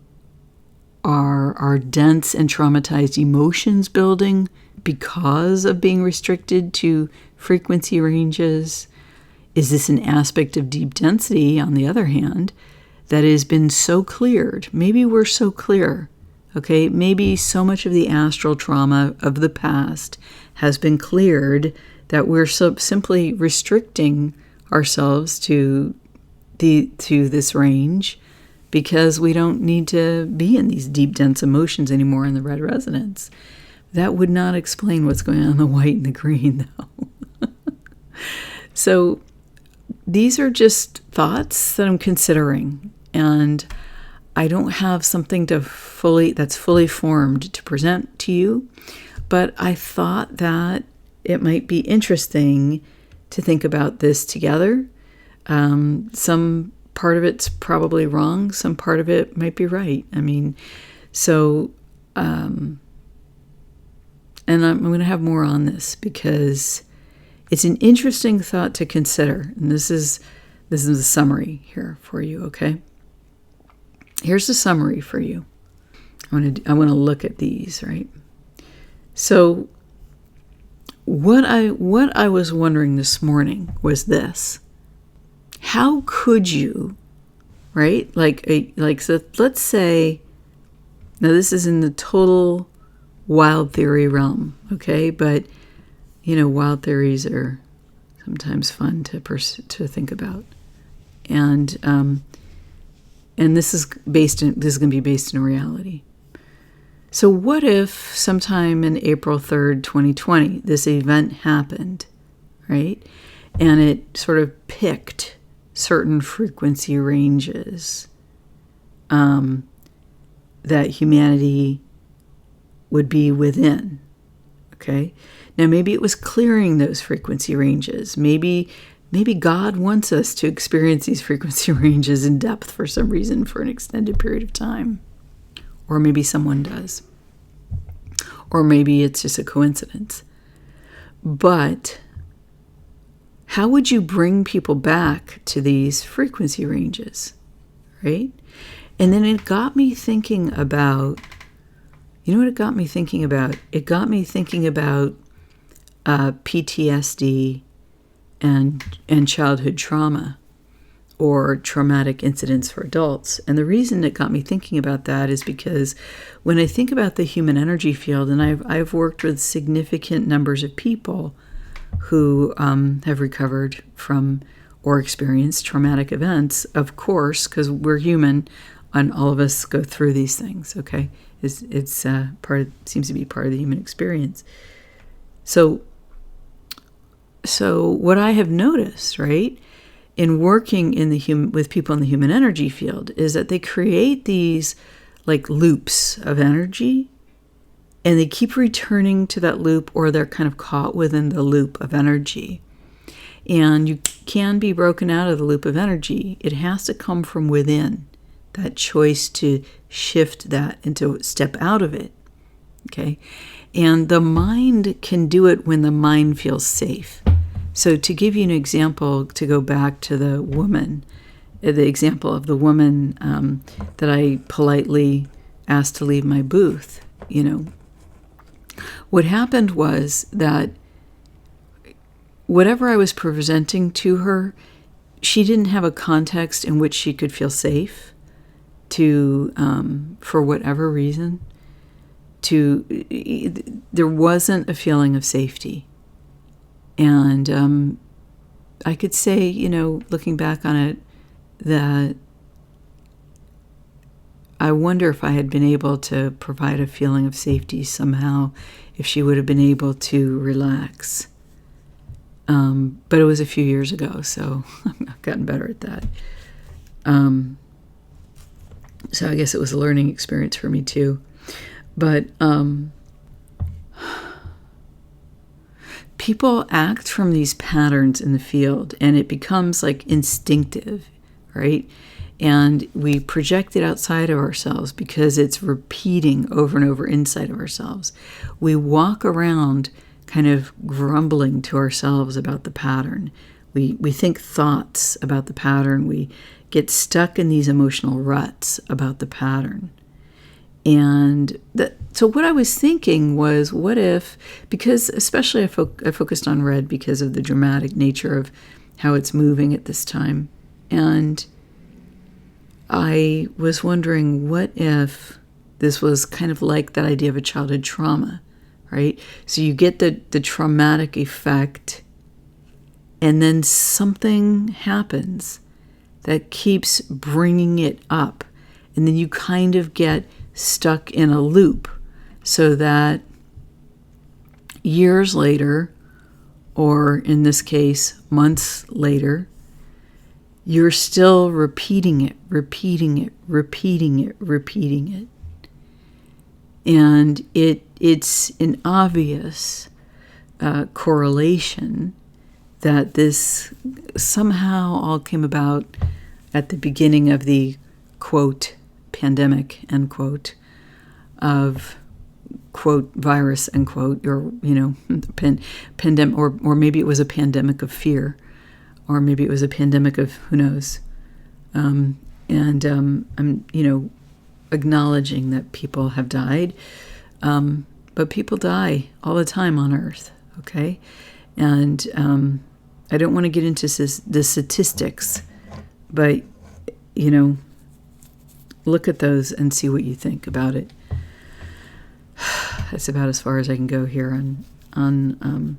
dense and traumatized emotions building because of being restricted to frequency ranges? Is this an aspect of deep density, on the other hand, that has been so cleared? Maybe we're so clear. Okay, maybe so much of the astral trauma of the past has been cleared that we're simply restricting ourselves to this range because we don't need to be in these deep, dense emotions anymore in the red resonance. That would not explain what's going on in the white and the green, though. So these are just thoughts that I'm considering, and I don't have something that's fully formed to present to you, but I thought that it might be interesting to think about this together. Some part of it's probably wrong. Some part of it might be right. And I'm going to have more on this because it's an interesting thought to consider. And this is the summary here for you, okay? Here's the summary for you. I want to look at these, right? So what I was wondering this morning was this: how could you, right? So let's say, now this is in the total wild theory realm, okay? But wild theories are sometimes fun to think about, and this is going to be based in reality. So what if sometime in April 3rd, 2020, this event happened, right? And it sort of picked certain frequency ranges that humanity would be within, okay? Now, maybe it was clearing those frequency ranges. Maybe God wants us to experience these frequency ranges in depth for some reason for an extended period of time. Or maybe someone does. Or maybe it's just a coincidence. But how would you bring people back to these frequency ranges, right? And then it got me thinking about, you know what it got me thinking about? It got me thinking about PTSD and childhood trauma, or traumatic incidents for adults. And the reason it got me thinking about that is because when I think about the human energy field, and I've worked with significant numbers of people who have recovered from or experienced traumatic events, of course, because we're human, and all of us go through these things. Okay, it's seems to be part of the human experience. So what I have noticed, right, in working with people in the human energy field, is that they create these like loops of energy, and they keep returning to that loop, or they're kind of caught within the loop of energy. And you can be broken out of the loop of energy. It has to come from within, that choice to shift that and to step out of it. Okay? And the mind can do it when the mind feels safe. So to give you an example, to go back to the example of the woman that I politely asked to leave my booth, what happened was that whatever I was presenting to her, she didn't have a context in which she could feel safe for whatever reason. There wasn't a feeling of safety. And I could say, looking back on it, that I wonder if I had been able to provide a feeling of safety somehow, if she would have been able to relax. But it was a few years ago, so I've gotten better at that. So I guess it was a learning experience for me too. But people act from these patterns in the field, and it becomes like instinctive, right? And we project it outside of ourselves because it's repeating over and over inside of ourselves. We walk around kind of grumbling to ourselves about the pattern. We think thoughts about the pattern. We get stuck in these emotional ruts about the pattern. And so what I was thinking was, what if, because especially I focused on red because of the dramatic nature of how it's moving at this time. And I was wondering, what if this was kind of like that idea of a childhood trauma, right? So you get the traumatic effect, and then something happens that keeps bringing it up. And then you kind of get stuck in a loop, so that years later, or in this case, months later, you're still repeating it. And it's an obvious correlation that this somehow all came about at the beginning of the, quote, pandemic, end quote, of, quote, virus, end quote, or, pandemic, or maybe it was a pandemic of fear, or maybe it was a pandemic of who knows. I'm, acknowledging that people have died, but people die all the time on Earth, okay? And I don't want to get into the statistics, but, look at those and see what you think about it. That's about as far as I can go here on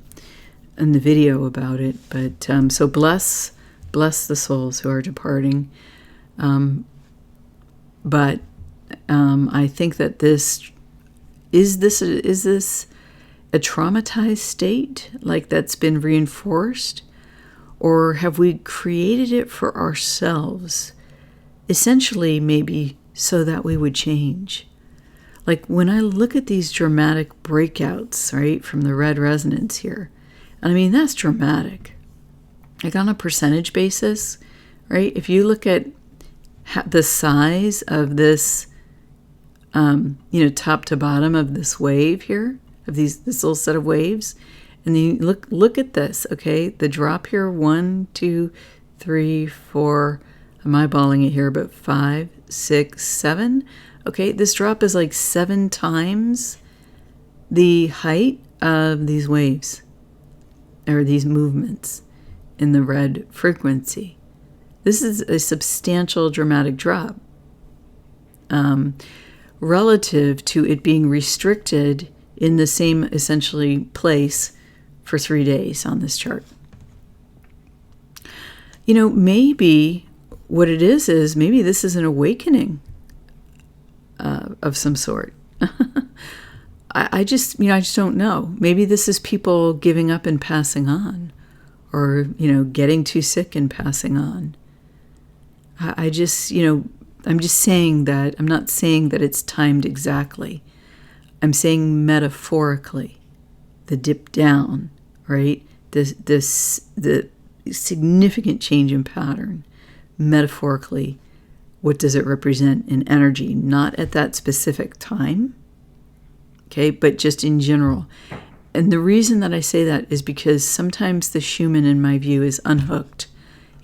the video about it. But so bless the souls who are departing. But I think that is this a traumatized state, like that's been reinforced, or have we created it for ourselves? Essentially, maybe so that we would change. Like when I look at these dramatic breakouts, right, from the red resonance here, and I mean, that's dramatic. Like on a percentage basis, right? If you look at the size of this, top to bottom of this wave here, of this little set of waves, and then you look at this, okay? The drop here, 1, 2, 3, 4, I'm eyeballing it here, but 5, 6, 7. Okay, this drop is like 7 times the height of these waves, or these movements in the red frequency. This is a substantial dramatic drop relative to it being restricted in the same essentially place for 3 days on this chart. Maybe what it is maybe this is an awakening of some sort. I just don't know. Maybe this is people giving up and passing on, or, getting too sick and passing on. I'm just saying that, I'm not saying that it's timed exactly. I'm saying metaphorically, the dip down, right? The significant change in pattern, metaphorically, what does it represent in energy? Not at that specific time, okay, but just in general. And the reason that I say that is because sometimes the Schumann, in my view, is unhooked.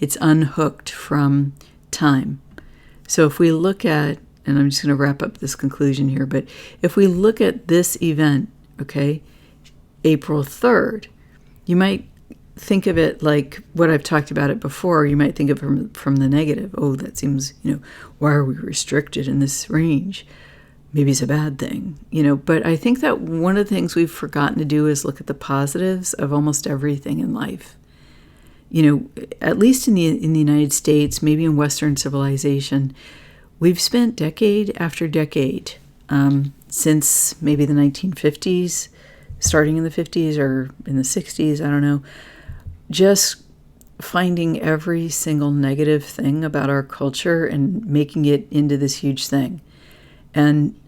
It's unhooked from time. So if we look at, and I'm just going to wrap up this conclusion here, but if we look at this event, okay, April 3rd, you might think of it like what I've talked about it before. You might think of it from the negative. Oh, that seems, why are we restricted in this range? Maybe it's a bad thing, but I think that one of the things we've forgotten to do is look at the positives of almost everything in life. At least in the United States, maybe in Western civilization, we've spent decade after decade, since maybe the 1950s, starting in the 50s or in the 60s, I don't know, just finding every single negative thing about our culture and making it into this huge thing. And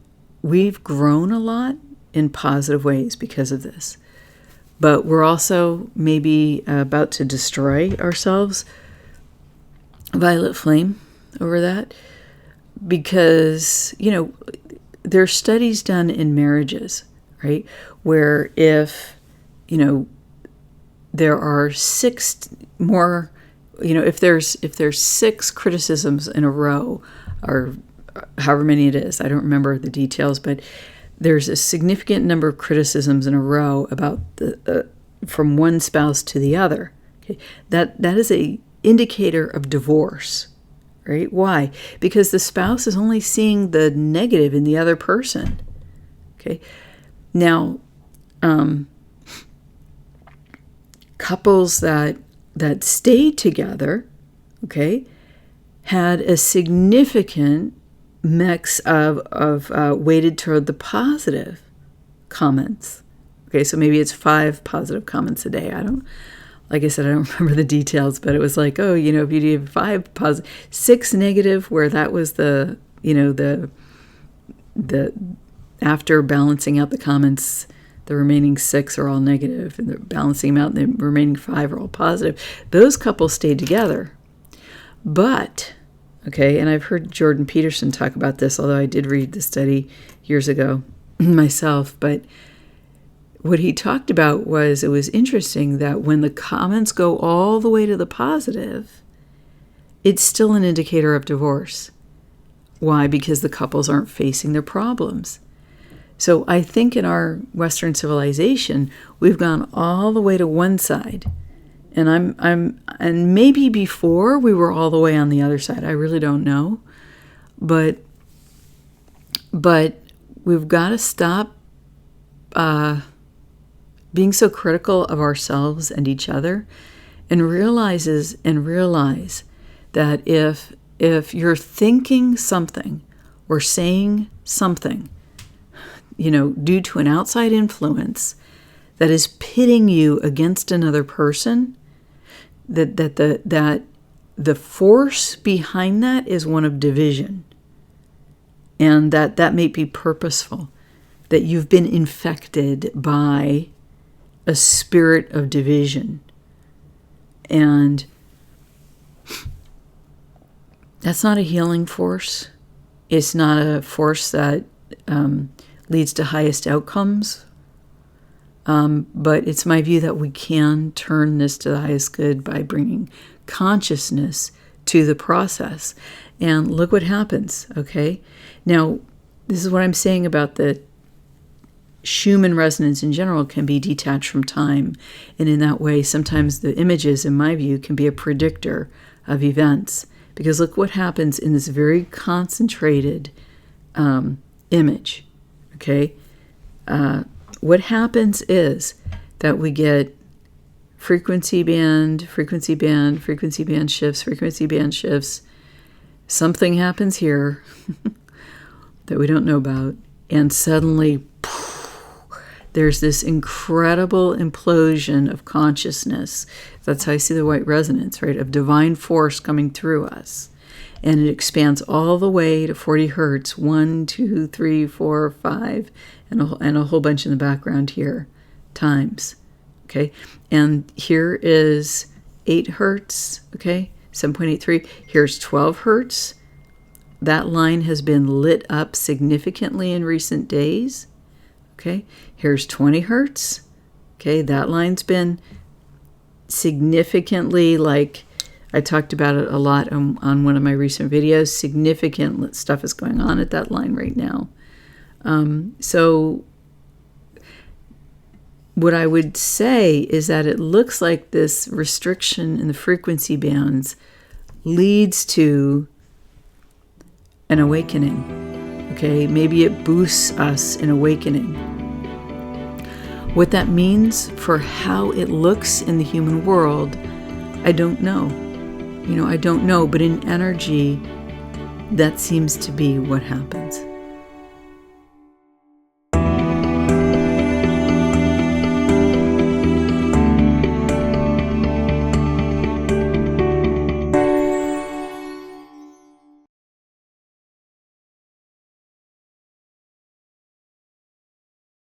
we've grown a lot in positive ways because of this. But we're also maybe about to destroy ourselves, violet flame, over that. Because, there are studies done in marriages, right? Where if, there are 6 more, if there's 6 criticisms in a row, or however many it is, I don't remember the details, but there's a significant number of criticisms in a row about from one spouse to the other. Okay? That is a indicator of divorce, right? Why? Because the spouse is only seeing the negative in the other person. Okay. Now, couples that stayed together, okay, had a significant mix of weighted toward the positive comments. Okay, so maybe it's 5 positive comments a day. Like I said, I don't remember the details, but it was like, if you do 5 positive, 6 negative, where that was the after balancing out the comments, the remaining 6 are all negative, and they're balancing them out, and the remaining 5 are all positive. Those couples stayed together. But, okay, and I've heard Jordan Peterson talk about this, although I did read the study years ago myself, but what he talked about was, it was interesting that when the comments go all the way to the positive, it's still an indicator of divorce. Why? Because the couples aren't facing their problems. So I think in our Western civilization, we've gone all the way to one side. And and maybe before we were all the way on the other side. I really don't know. But we've got to stop being so critical of ourselves and each other, and realize that if you're thinking something or saying something, due to an outside influence that is pitting you against another person, that the force behind that is one of division. And that may be purposeful, that you've been infected by a spirit of division. And that's not a healing force. It's not a force that leads to highest outcomes. But it's my view that we can turn this to the highest good by bringing consciousness to the process. And look what happens, okay? Now, this is what I'm saying about the Schumann resonance in general can be detached from time. And in that way, sometimes the images, in my view, can be a predictor of events. Because look what happens in this very concentrated image, okay? What happens is that we get frequency band shifts. Something happens here that we don't know about. And suddenly, there's this incredible implosion of consciousness. That's how I see the white resonance, right? Of divine force coming through us. And it expands all the way to 40 hertz, 1, 2, 3, 4, 5, and a whole bunch in the background here, times, okay? And here is 8 hertz, okay? 7.83. Here's 12 hertz. That line has been lit up significantly in recent days, okay? Here's 20 hertz, okay? That line's been significantly, like I talked about it a lot on one of my recent videos, significant stuff is going on at that line right now. So what I would say is that it looks like this restriction in the frequency bands leads to an awakening, okay? Maybe it boosts us in awakening. What that means for how it looks in the human world, I don't know. I don't know, but in energy, that seems to be what happens.